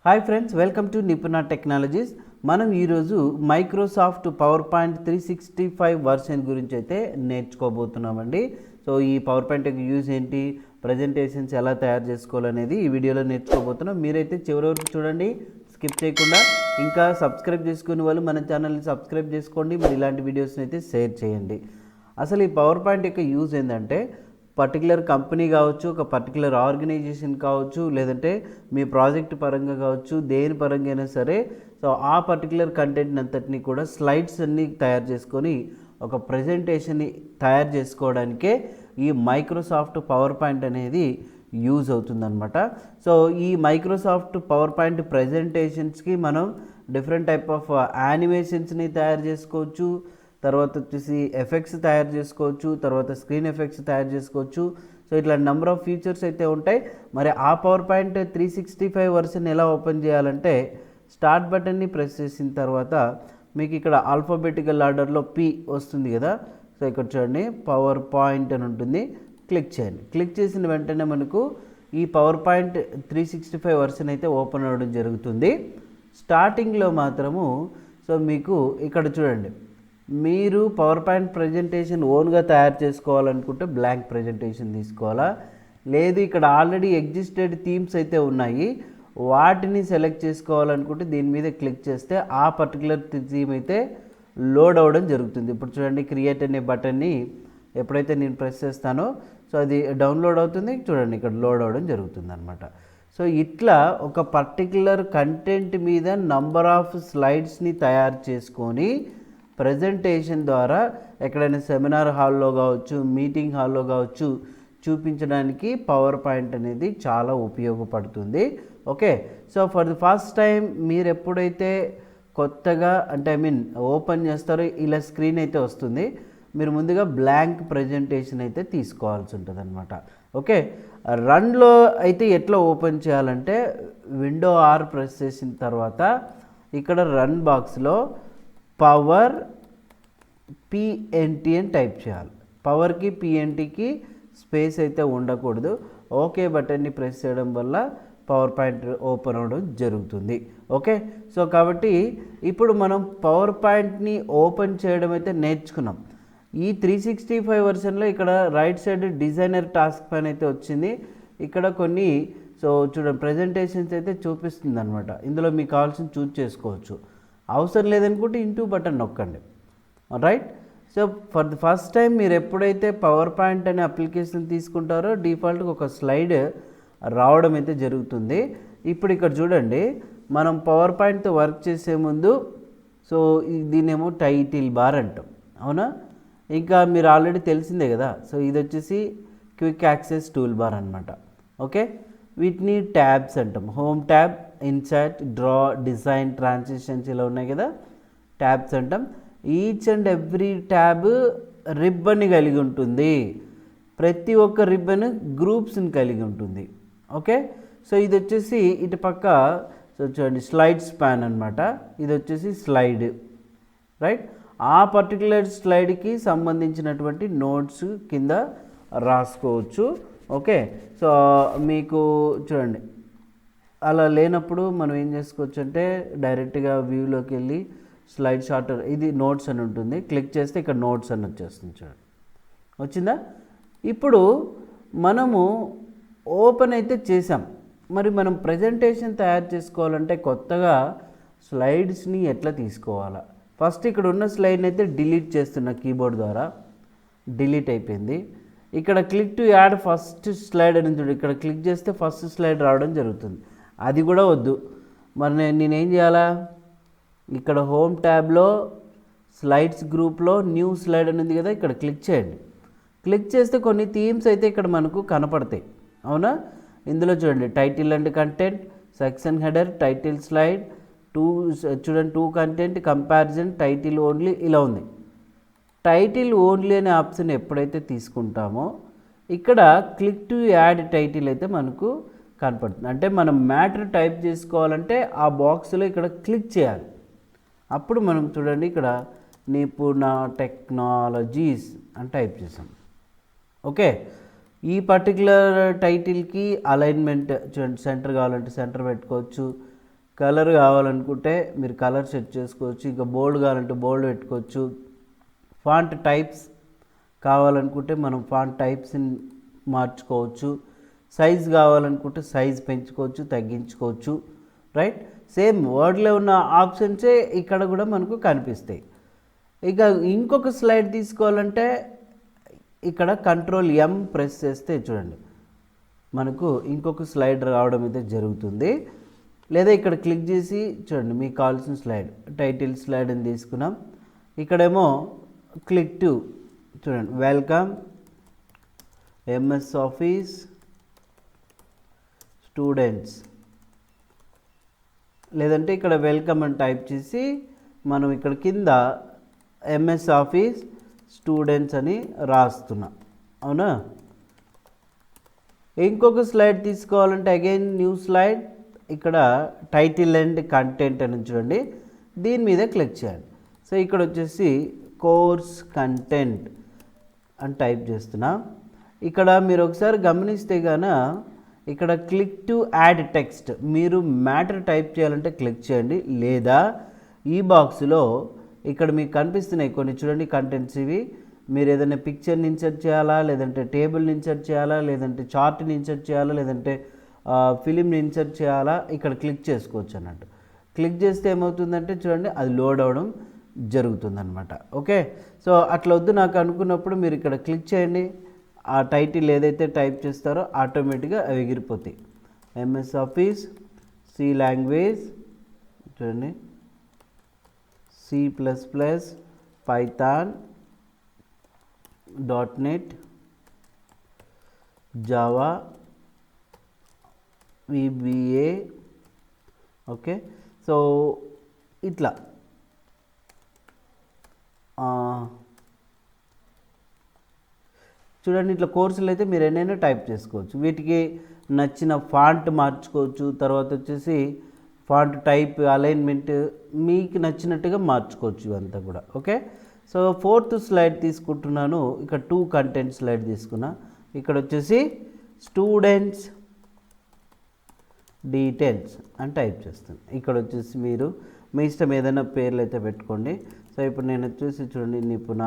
Hi friends, welcome to Nipuna technologies. మనం ఈరోజు Microsoft PowerPoint 365 version గురించి అయితే నేర్చుకోబోతున్నామండి. సో ఈ పవర్ పాయింట్ యొక్క యూజ్ ఏంటి, ప్రజెంటేషన్స్ ఎలా తయారు చేసుకోవాలనేది ఈ వీడియోలో నేర్చుకోబోతున్నాం. మీరైతే చివరి వరకు చూడండి, స్కిప్ చేయకుండా. ఇంకా సబ్స్క్రైబ్ చేసుకునే వాళ్ళు మన ఛానల్ని సబ్స్క్రైబ్ చేసుకోండి. మరి ఇలాంటి వీడియోస్ని అయితే షేర్ చేయండి. అసలు ఈ పవర్ పాయింట్ యొక్క యూజ్ ఏంటంటే, పర్టికులర్ కంపెనీ కావచ్చు, ఒక పర్టికులర్ ఆర్గనైజేషన్ కావచ్చు, లేదంటే మీ ప్రాజెక్ట్ పరంగా కావచ్చు, దేని పరంగా అయినా సరే, సో ఆ పర్టికులర్ కంటెంట్ అంతటిని కూడా స్లైడ్స్ అన్నీ తయారు చేసుకొని ఒక ప్రజెంటేషన్ని తయారు చేసుకోవడానికే ఈ మైక్రోసాఫ్ట్ పవర్ పాయింట్ అనేది యూజ్ అవుతుందన్నమాట. సో ఈ మైక్రోసాఫ్ట్ పవర్ పాయింట్ ప్రజెంటేషన్స్కి మనం డిఫరెంట్ టైప్ ఆఫ్ యానిమేషన్స్ని తయారు చేసుకోవచ్చు, తర్వాత వచ్చేసి ఎఫెక్ట్స్ తయారు చేసుకోవచ్చు, తర్వాత స్క్రీన్ ఎఫెక్ట్స్ తయారు చేసుకోవచ్చు. సో ఇట్లా నెంబర్ ఆఫ్ ఫీచర్స్ అయితే ఉంటాయి. మరి ఆ పవర్ పాయింట్ 365 వర్షన్ ఎలా ఓపెన్ చేయాలంటే, స్టార్ట్ బటన్ని ప్రెస్ చేసిన తర్వాత మీకు ఇక్కడ ఆల్ఫాబెటికల్ ఆర్డర్లో పి వస్తుంది కదా. సో ఇక్కడ చూడండి, పవర్ పాయింట్ అని ఉంటుంది, క్లిక్ చేయండి. క్లిక్ చేసిన వెంటనే మనకు ఈ పవర్ పాయింట్ 365 వర్షన్ అయితే ఓపెన్ అవ్వడం జరుగుతుంది. స్టార్టింగ్లో మాత్రము సో మీకు ఇక్కడ చూడండి, మీరు పవర్ పాయింట్ ప్రజెంటేషన్ ఓన్గా తయారు చేసుకోవాలనుకుంటే బ్లాంక్ ప్రజెంటేషన్ తీసుకోవాలా, లేదు ఇక్కడ ఆల్రెడీ ఎగ్జిస్టెడ్ థీమ్స్ అయితే ఉన్నాయి వాటిని సెలెక్ట్ చేసుకోవాలనుకుంటే దీని మీద క్లిక్ చేస్తే ఆ పర్టికులర్ థీమ్ అయితే లోడ్ అవ్వడం జరుగుతుంది. ఇప్పుడు చూడండి, క్రియేట్ అనే బటన్ని ఎప్పుడైతే నేను ప్రెస్ చేస్తానో సో అది డౌన్లోడ్ అవుతుంది. చూడండి, ఇక్కడ లోడ్ అవ్వడం జరుగుతుంది అనమాట. సో ఇట్లా ఒక పర్టికులర్ కంటెంట్ మీద నంబర్ ఆఫ్ స్లైడ్స్ని తయారు చేసుకొని ప్రజెంటేషన్ ద్వారా ఎక్కడైనా సెమినార్ హాల్లో కావచ్చు, మీటింగ్ హాల్లో కావచ్చు చూపించడానికి పవర్ పాయింట్ అనేది చాలా ఉపయోగపడుతుంది. Okay, so for the first time మీరు ఎప్పుడైతే కొత్తగా అంటే ఓపెన్ చేస్తారో ఇలా స్క్రీన్ అయితే వస్తుంది. మీరు ముందుగా బ్లాంక్ ప్రజెంటేషన్ అయితే తీసుకోవాల్సి ఉంటుంది అనమాట. ఓకే, రన్లో అయితే ఎట్లా ఓపెన్ చేయాలంటే, విండో ఆర్ ప్రెస్ చేసిన తర్వాత ఇక్కడ రన్ బాక్స్లో పవర్ పిఎన్టీ అని టైప్ చేయాలి. పవర్కి పిఎన్టీకి స్పేస్ అయితే ఉండకూడదు. ఓకే బటన్ని ప్రెస్ చేయడం వల్ల పవర్ పాయింట్ ఓపెన్ అవ్వడం జరుగుతుంది. ఓకే, సో కాబట్టి ఇప్పుడు మనం పవర్ పాయింట్ని ఓపెన్ చేయడం అయితే నేర్చుకున్నాం. ఈ 365 వర్షన్లో ఇక్కడ రైట్ సైడ్ డిజైనర్ టాస్క్ పైన అయితే వచ్చింది. ఇక్కడ కొన్ని సో చూడండి ప్రజెంటేషన్స్ అయితే చూపిస్తుంది అనమాట. ఇందులో మీకు కావాల్సిన చూజ్ చేసుకోవచ్చు. అవసరం లేదనుకుంటే ఇంటూ బటన్ నొక్కండి. Right, so for the first time మీరు ఎప్పుడైతే పవర్ పాయింట్ అనే అప్లికేషన్ తీసుకుంటారో డిఫాల్ట్గా ఒక స్లైడ్ రావడం అయితే జరుగుతుంది. ఇప్పుడు ఇక్కడ చూడండి, మనం పవర్ పాయింట్తో వర్క్ చేసే ముందు సో దీనేమో టైటిల్ బార్ అంటాం, అవునా? ఇంకా మీరు ఆల్రెడీ తెలిసిందే కదా. సో ఇది వచ్చేసి క్విక్ యాక్సెస్ టూల్ బార్ అనమాట. ఓకే, వీటిని ట్యాబ్స్ అంటాం. Home tab, insert, draw, design, transitions ఇలా ఉన్నాయి కదా, ట్యాబ్స్ అంటాం. ఈచ్ అండ్ ఎవ్రీ ట్యాబ్ రిబ్బన్ని కలిగి ఉంటుంది. ప్రతి ఒక్క రిబ్బన్ గ్రూప్స్ని కలిగి ఉంటుంది. ఓకే, సో ఇది వచ్చేసి ఇటు పక్క సో చూడండి స్లైడ్స్ ప్యాన్ అనమాట. ఇది వచ్చేసి స్లైడ్, రైట్? ఆ పర్టికులర్ స్లైడ్కి సంబంధించినటువంటి నోట్స్ కింద రాసుకోవచ్చు. ఓకే, సో మీకు చూడండి అలా లేనప్పుడు మనం ఏం చేసుకోవచ్చు అంటే, డైరెక్ట్గా వ్యూలోకి వెళ్ళి స్లైడ్ షార్టర్, ఇది నోట్స్ అని ఉంటుంది, క్లిక్ చేస్తే ఇక్కడ నోట్స్ అని వచ్చేస్తుంది. చూడండి, వచ్చిందా? ఇప్పుడు మనము ఓపెన్ అయితే చేసాం. మరి మనం ప్రజెంటేషన్ తయారు చేసుకోవాలంటే కొత్తగా స్లైడ్స్ని ఎట్లా తీసుకోవాలా? ఫస్ట్ ఇక్కడ ఉన్న స్లైడ్ని అయితే డిలీట్ చేస్తున్నా కీబోర్డ్ ద్వారా. డిలీట్ అయిపోయింది. ఇక్కడ click to add first slide అని చూడండి, ఇక్కడ క్లిక్ చేస్తే ఫస్ట్ స్లైడ్ రావడం జరుగుతుంది. అది కూడా వద్దు. మరి నేనేం చేయాలా? ఇక్కడ హోమ్ ట్యాబ్లో స్లైడ్స్ గ్రూప్లో న్యూ స్లైడ్ అని ఉంది కదా, ఇక్కడ క్లిక్ చేయండి. క్లిక్ చేస్తే కొన్ని థీమ్స్ అయితే ఇక్కడ మనకు కనపడతాయి, అవునా? ఇందులో చూడండి, title and content, section header, title slide, చూడండి two content, comparison, title only ఇలా ఉంది. టైటిల్ ఓన్లీ అనే ఆప్షన్ ఎప్పుడైతే తీసుకుంటామో ఇక్కడ క్లిక్ టు యాడ్ టైటిల్ అయితే మనకు కనపడుతుంది. అంటే మనం మ్యాటర్ టైప్ చేసుకోవాలంటే ఆ బాక్స్లో ఇక్కడ క్లిక్ చేయాలి. అప్పుడు మనం చూడండి ఇక్కడ నిపుణ టెక్నాలజీస్ అని టైప్ చేసాం. ఓకే, ఈ పర్టికులర్ టైటిల్కి అలైన్మెంట్ చూడండి, సెంటర్ కావాలంటే సెంటర్ పెట్టుకోవచ్చు, కలర్ కావాలనుకుంటే మీరు కలర్ సెట్ చేసుకోవచ్చు, ఇంకా బోల్డ్ కావాలంటే బోల్డ్ పెట్టుకోవచ్చు. ఫాంట్ టైప్స్ కావాలనుకుంటే మనం ఫాంట్ టైప్స్ని మార్చుకోవచ్చు. సైజ్ కావాలనుకుంటే సైజ్ పెంచుకోవచ్చు, తగ్గించుకోవచ్చు. రైట్, సేమ్ వర్డ్లో ఉన్న ఆప్షన్సే ఇక్కడ కూడా మనకు కనిపిస్తాయి. ఇక ఇంకొక స్లైడ్ తీసుకోవాలంటే ఇక్కడ కంట్రోల్ M ప్రెస్ చేస్తే చూడండి మనకు ఇంకొక స్లైడ్ రావడం అయితే జరుగుతుంది. లేదా ఇక్కడ క్లిక్ చేసి చూడండి మీకు కావాల్సిన స్లైడ్, టైటిల్ స్లైడ్ అని తీసుకున్నాం. ఇక్కడేమో క్లిక్ టు చూడండి వెల్కమ్ MS ఆఫీస్ స్టూడెంట్స్, లేదంటే ఇక్కడ వెల్కమ్ అని టైప్ చేసి మనం ఇక్కడ కింద MS ఆఫీస్ స్టూడెంట్స్ అని రాస్తున్నాం. అవునా, ఇంకొక స్లైడ్ తీసుకోవాలంటే అగైన్ న్యూ స్లైడ్, ఇక్కడ టైటిల్ అండ్ కంటెంట్ అని చూడండి, దీని మీద క్లిక్ చేయండి. సో ఇక్కడ వచ్చేసి కోర్స్ కంటెంట్ అని టైప్ చేస్తున్నా. ఇక్కడ మీరు ఒకసారి గమనిస్తే గాన ఇక్కడ క్లిక్ టు యాడ్ టెక్స్ట్, మీరు మ్యాటర్ టైప్ చేయాలంటే క్లిక్ చేయండి. లేదా ఈ బాక్స్లో ఇక్కడ మీకు కనిపిస్తున్నాయి కొన్ని చూడండి కంటెంట్స్. ఇవి మీరు ఏదైనా పిక్చర్ని ఇన్సర్ట్ చేయాలా, లేదంటే టేబుల్ని ఇన్సర్ట్ చేయాలా, లేదంటే చార్ట్ని ఇన్సర్ట్ చేయాలా, లేదంటే ఫిలింని ఇన్సర్ట్ చేయాలా, ఇక్కడ క్లిక్ చేసుకోవచ్చు అన్నట్టు. క్లిక్ చేస్తే ఏమవుతుందంటే చూడండి అది లోడ్ అవ్వడం జరుగుతుందన్నమాట. ఓకే, సో అట్లా వద్దు నాకు అనుకున్నప్పుడు మీరు ఇక్కడ క్లిక్ చేయండి. ఆ టైటిల్ ఏదైతే టైప్ చేస్తారో ఆటోమేటిక్గా అవి ఎగిరిపోతాయి. MS ఆఫీస్ C లాంగ్వేజ్ చూడండి, C++, Python, .NET, Java, VBA. Okay, so ఇట్లా చూడండి ఇట్లా కోర్సులు అయితే మీరు ఎన్నైనా టైప్ చేసుకోవచ్చు. వీటికి నచ్చిన ఫాంట్ మార్చుకోవచ్చు. తర్వాత వచ్చేసి ఫాంట్ టైప్, అలైన్మెంట్ మీకు నచ్చినట్టుగా మార్చుకోవచ్చు ఇవంతా కూడా. ఓకే, సో 4th స్లైడ్ తీసుకుంటున్నాను. ఇక్కడ 2 కంటెంట్ స్లైడ్ తీసుకున్నా. ఇక్కడ వచ్చేసి స్టూడెంట్స్ డీటెయిల్స్ అని టైప్ చేస్తాను. ఇక్కడ వచ్చేసి మీరు మీ ఇష్టం ఏదైనా పేర్లు అయితే పెట్టుకోండి. సో ఇప్పుడు నేను వచ్చేసి చూడండి నిపుణ,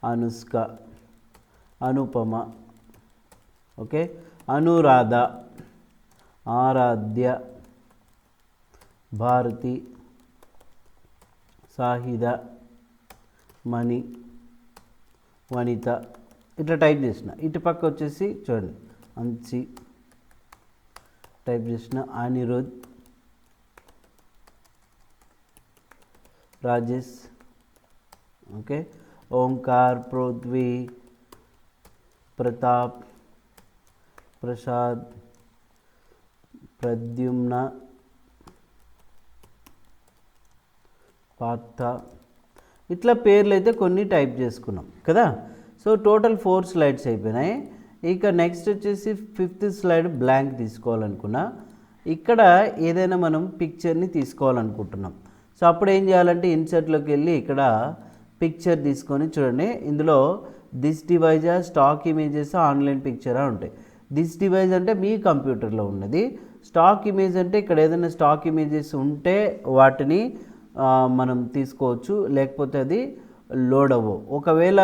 అనుష్క, అనుపమ, ఓకే, అనురాధ, ఆరాధ్య, భారతి, సాహిద, మణి, వనిత ఇట్లా టైప్ చేసిన. ఇటు పక్క వచ్చేసి చూడండి అంచి టైప్ చేసిన, అనిరుద్, రాజేష్, ఓకే, ఓంకార్, పృథ్వీ, ప్రతాప్, ప్రసాద్, ప్రద్యుమ్న, పార్థ ఇట్లా పేర్లు అయితే కొన్ని టైప్ చేసుకున్నాం కదా. సో టోటల్ 4 స్లైడ్స్ అయిపోయినాయి. ఇక నెక్స్ట్ వచ్చేసి 5th స్లైడ్ బ్లాంక్ తీసుకోవాలనుకున్నా. ఇక్కడ ఏదైనా మనం పిక్చర్ని తీసుకోవాలనుకుంటున్నాం. సో అప్పుడు ఏం చేయాలంటే ఇన్సర్ట్లోకి వెళ్ళి ఇక్కడ పిక్చర్ తీసుకొని చూడండి ఇందులో this device stock images online పిక్చరా ఉంటాయి. దిస్ డివైజ్ అంటే మీ కంప్యూటర్లో ఉన్నది. స్టాక్ ఇమేజ్ అంటే ఇక్కడ ఏదైనా స్టాక్ ఇమేజెస్ ఉంటే వాటిని మనం తీసుకోవచ్చు, లేకపోతే అది లోడ్ అవ్వవు. ఒకవేళ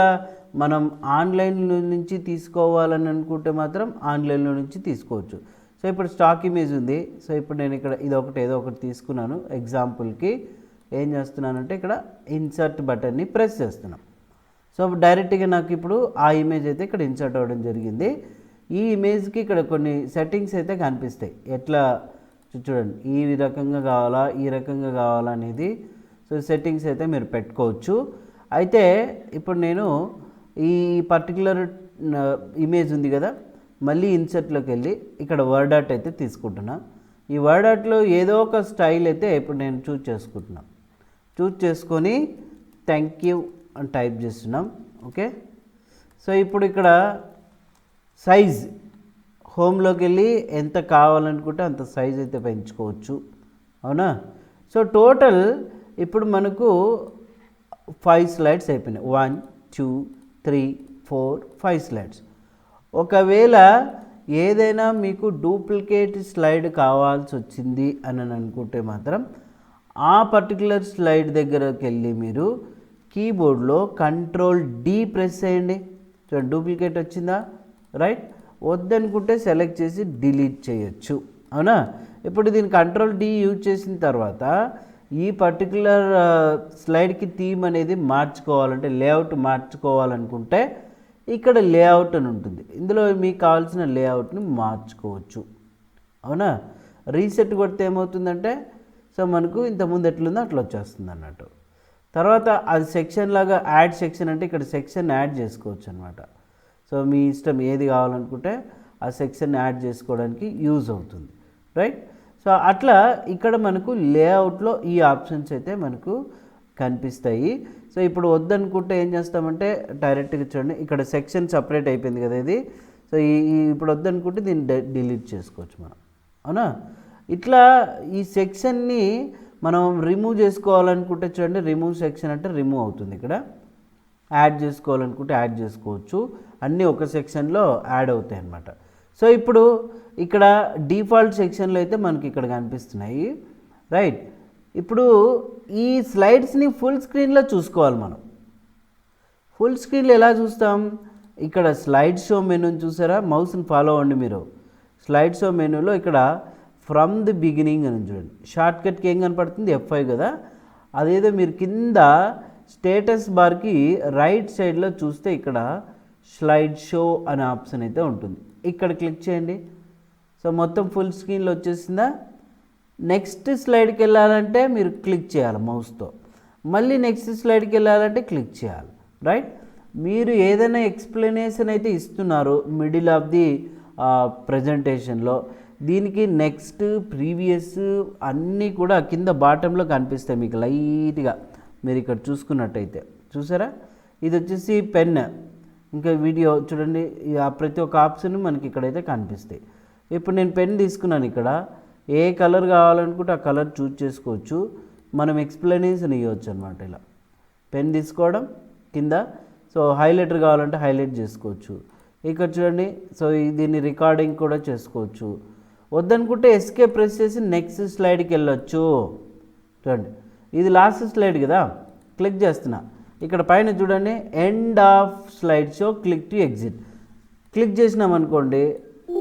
మనం ఆన్లైన్లో నుంచి తీసుకోవాలని అనుకుంటే మాత్రం ఆన్లైన్లో నుంచి తీసుకోవచ్చు. సో ఇప్పుడు స్టాక్ ఇమేజ్ ఉంది. సో ఇప్పుడు నేను ఇక్కడ ఏదో ఒకటి తీసుకున్నాను. ఎగ్జాంపుల్కి ఏం చేస్తున్నానంటే ఇక్కడ ఇన్సర్ట్ బటన్ని ప్రెస్ చేస్తున్నాను. సో డైరెక్ట్గా నాకు ఇప్పుడు ఆ ఇమేజ్ అయితే ఇక్కడ ఇన్సర్ట్ అవ్వడం జరిగింది. ఈ ఇమేజ్కి ఇక్కడ కొన్ని సెట్టింగ్స్ అయితే కనిపిస్తాయి. ఎట్లా చూడండి, ఈ రకంగా కావాలా, ఈ రకంగా కావాలా అనేది. సో సెట్టింగ్స్ అయితే మీరు పెట్టుకోవచ్చు. అయితే ఇప్పుడు నేను ఈ పర్టికులర్ ఇమేజ్ ఉంది కదా, మళ్ళీ ఇన్సర్ట్లోకి వెళ్ళి ఇక్కడ వర్డ్ ఆర్ట్ అయితే తీసుకుంటున్నా. ఈ వర్డ్ ఆర్ట్లో ఏదో ఒక స్టైల్ అయితే ఇప్పుడు నేను చూజ్ చేసుకుంటున్నాను. చూజ్ చేసుకొని థ్యాంక్ యూ అని టైప్ చేస్తున్నాం. ఓకే, సో ఇప్పుడు ఇక్కడ సైజ్ హోమ్లోకి వెళ్ళి ఎంత కావాలనుకుంటే అంత సైజ్ అయితే పెంచుకోవచ్చు. అవునా, సో టోటల్ ఇప్పుడు మనకు 5 స్లైడ్స్ అయిపోయినాయి. 1 2 3 4 5 స్లైడ్స్. ఒకవేళ ఏదైనా మీకు డూప్లికేట్ స్లైడ్ కావాల్సి వచ్చింది అని అనుకుంటే మాత్రం ఆ పర్టికులర్ స్లైడ్ దగ్గరకు వెళ్ళి మీరు కీబోర్డ్లో Ctrl+D ప్రెస్ చేయండి. చూడండి డూప్లికేట్ వచ్చిందా, రైట్. వద్దనుకుంటే సెలెక్ట్ చేసి డిలీట్ చేయొచ్చు, అవునా. ఇప్పుడు దీన్ని Ctrl+D యూజ్ చేసిన తర్వాత ఈ పర్టికులర్ స్లైడ్కి థీమ్ అనేది మార్చుకోవాలంటే, లేఅవుట్ మార్చుకోవాలనుకుంటే ఇక్కడ లేఅవుట్ అని ఉంటుంది. ఇందులో మీకు కావాల్సిన లేఅవుట్ని మార్చుకోవచ్చు, అవునా. రీసెట్ కొడితే ఏమవుతుందంటే సో మనకు ఇంతకుముందు ఎట్లుందో అట్లా వచ్చేస్తుంది అన్నట్టు. తర్వాత అది సెక్షన్ లాగా యాడ్ సెక్షన్ అంటే ఇక్కడ సెక్షన్ యాడ్ చేసుకోవచ్చు అనమాట. సో మీ ఇష్టం ఏది కావాలనుకుంటే ఆ సెక్షన్ యాడ్ చేసుకోవడానికి యూజ్ అవుతుంది, రైట్. సో అట్లా ఇక్కడ మనకు లేఅవుట్లో ఈ ఆప్షన్స్ అయితే మనకు కనిపిస్తాయి. సో ఇప్పుడు వద్దనుకుంటే ఏం చేస్తామంటే డైరెక్ట్గా చూడండి ఇక్కడ సెక్షన్ సపరేట్ అయిపోయింది కదా ఇది. సో ఇప్పుడు వద్దనుకుంటే దీన్ని డిలీట్ చేసుకోవచ్చు మనం, అవునా. ఇట్లా ఈ సెక్షన్ని మనం రిమూవ్ చేసుకోవాలనుకుంటే చూడండి రిమూవ్ సెక్షన్ అంటే రిమూవ్ అవుతుంది. ఇక్కడ యాడ్ చేసుకోవాలనుకుంటే యాడ్ చేసుకోవచ్చు, అన్నీ ఒక సెక్షన్లో యాడ్ అవుతాయి అన్నమాట. సో ఇప్పుడు ఇక్కడ డిఫాల్ట్ సెక్షన్లో అయితే మనకి ఇక్కడ కనిపిస్తున్నాయి, రైట్. ఇప్పుడు ఈ స్లైడ్స్ని ఫుల్ స్క్రీన్లో చూసుకోవాలి మనం. ఫుల్ స్క్రీన్లో ఎలా చూస్తాం, ఇక్కడ స్లైడ్ షో మెనూని చూసారా, మౌస్ని ఫాలో అవ్వండి మీరు. స్లైడ్ షో మెనూలో ఇక్కడ ఫ్రమ్ ది బిగినింగ్ అని చూడండి, షార్ట్ కట్కి ఏం కనపడుతుంది F5 కదా. అదేదో మీరు కింద స్టేటస్ బార్కి రైట్ సైడ్లో చూస్తే ఇక్కడ స్లైడ్ షో అనే ఆప్షన్ అయితే ఉంటుంది, ఇక్కడ క్లిక్ చేయండి. సో మొత్తం ఫుల్ స్క్రీన్లో వచ్చేసిందా. నెక్స్ట్ స్లైడ్కి వెళ్ళాలంటే మీరు క్లిక్ చేయాలి మౌస్తో, మళ్ళీ నెక్స్ట్ స్లైడ్కి వెళ్ళాలంటే క్లిక్ చేయాలి, రైట్. మీరు ఏదైనా ఎక్స్ప్లెనేషన్ అయితే ఇస్తున్నారు మిడిల్ ఆఫ్ ది ప్రజెంటేషన్లో, దీనికి నెక్స్ట్ ప్రీవియస్ అన్నీ కూడా కింద బాటంలో కనిపిస్తాయి మీకు లైట్గా. మీరు ఇక్కడ చూసుకున్నట్టయితే చూసారా, ఇది వచ్చేసి పెన్, ఇంకా వీడియో చూడండి, ప్రతి ఒక్క ఆప్షన్ మనకి ఇక్కడైతే కనిపిస్తాయి. ఇప్పుడు నేను పెన్ తీసుకున్నాను, ఇక్కడ ఏ కలర్ కావాలనుకుంటే ఆ కలర్ చూజ్ చేసుకోవచ్చు, మనం ఎక్స్ప్లెనేషన్ ఇవ్వచ్చు అనమాట. ఇలా పెన్ తీసుకోవడం కింద, సో హైలైటర్ కావాలంటే హైలైట్ చేసుకోవచ్చు. ఇక్కడ చూడండి, సో దీన్ని రికార్డింగ్ కూడా చేసుకోవచ్చు. వద్దనుకుంటే ఎస్కేప్ ప్రెస్ చేసి నెక్స్ట్ స్లైడ్కి వెళ్ళొచ్చు. చూడండి ఇది లాస్ట్ స్లైడ్ కదా, క్లిక్ చేస్తున్నా, ఇక్కడ పైన చూడండి end of slide show, click to exit. Click చేసినామనుకోండి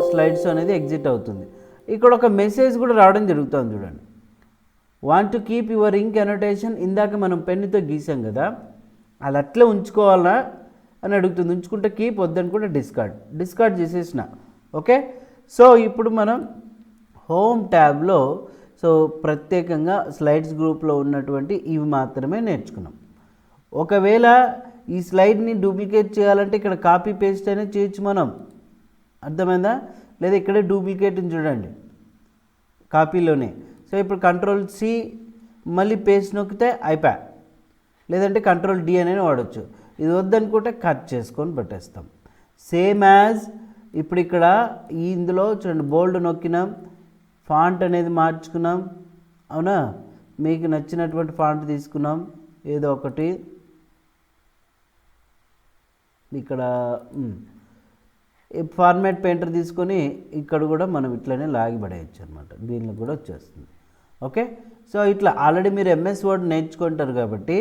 స్లైడ్ షో అనేది ఎగ్జిట్ అవుతుంది. ఇక్కడ ఒక మెసేజ్ కూడా రావడం జరుగుతుంది చూడండి, want to keep your ink annotation. ఇందాక మనం పెన్నుతో గీసాం కదా, అది అట్లే ఉంచుకోవాలా అని అడుగుతుంది. ఉంచుకుంటే కీప్, వద్దనుకుంటే డిస్కార్డ్ చేసేసిన, ఓకే. సో ఇప్పుడు మనం హోమ్ ట్యాబ్లో సో ప్రత్యేకంగా స్లైడ్స్ గ్రూప్లో ఉన్నటువంటి ఇవి మాత్రమే నేర్చుకున్నాం. ఒకవేళ ఈ స్లైడ్ని డూప్లికేట్ చేయాలంటే ఇక్కడ కాపీ పేస్ట్ అనేది చేయొచ్చు మనం, అర్థమైందా. లేదా ఇక్కడే డూప్లికేట్ చూడండి కాపీలోనే. సో ఇప్పుడు Ctrl+C మళ్ళీ పేస్ట్ నొక్కితే అయిపోయా, లేదంటే Ctrl+D అనేది వాడచ్చు. ఇది వద్దనుకుంటే కట్ చేసుకొని పెట్టేస్తాం. సేమ్ యాజ్ ఇప్పుడు ఇక్కడ ఇందులో చూడండి బోల్డ్ నొక్కినాం, ఫాంట్ అనేది మార్చుకున్నాం, అవునా. మీకు నచ్చినటువంటి ఫాంట్ తీసుకున్నాం ఏదో ఒకటి, ఇక్కడ ఫార్మాట్ పెయింటర్ తీసుకొని ఇక్కడ కూడా మనం ఇట్లనే లాగి పడేయచ్చు అనమాట, దీనిలో కూడా వచ్చేస్తుంది, ఓకే. సో ఇట్లా ఆల్రెడీ మీరు MS వర్డ్ నేర్చుకుంటారు కాబట్టి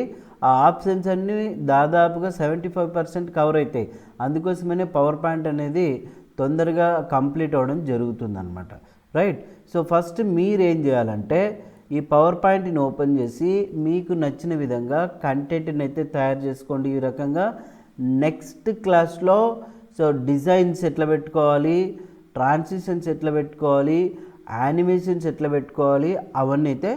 ఆ ఆప్షన్స్ అన్నీ దాదాపుగా 75% కవర్ అవుతాయి. అందుకోసమనే పవర్ పాయింట్ అనేది తొందరగా కంప్లీట్ అవ్వడం జరుగుతుందన్నమాట, రైట్. సో ఫస్ట్ మీరు ఏం చేయాలంటే ఈ పవర్ పాయింట్ని ఓపెన్ చేసి మీకు నచ్చిన విధంగా కంటెంట్ని అయితే తయారు చేసుకోండి. ఈ రకంగా నెక్స్ట్ క్లాస్లో సో డిజైన్స్ ఎట్లా పెట్టుకోవాలి, ట్రాన్సిషన్స్ ఎట్లా పెట్టుకోవాలి, యానిమేషన్స్ ఎట్లా పెట్టుకోవాలి, అవన్నీ అయితే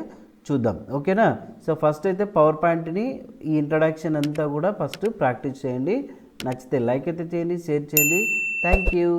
చూద్దాం, ఓకేనా. సో ఫస్ట్ అయితే పవర్ పాయింట్ని ఈ ఇంట్రడక్షన్ అంతా కూడా ఫస్ట్ ప్రాక్టీస్ చేయండి. నచ్చితే లైక్ అయితే చేయండి, షేర్ చేయండి. Thank you.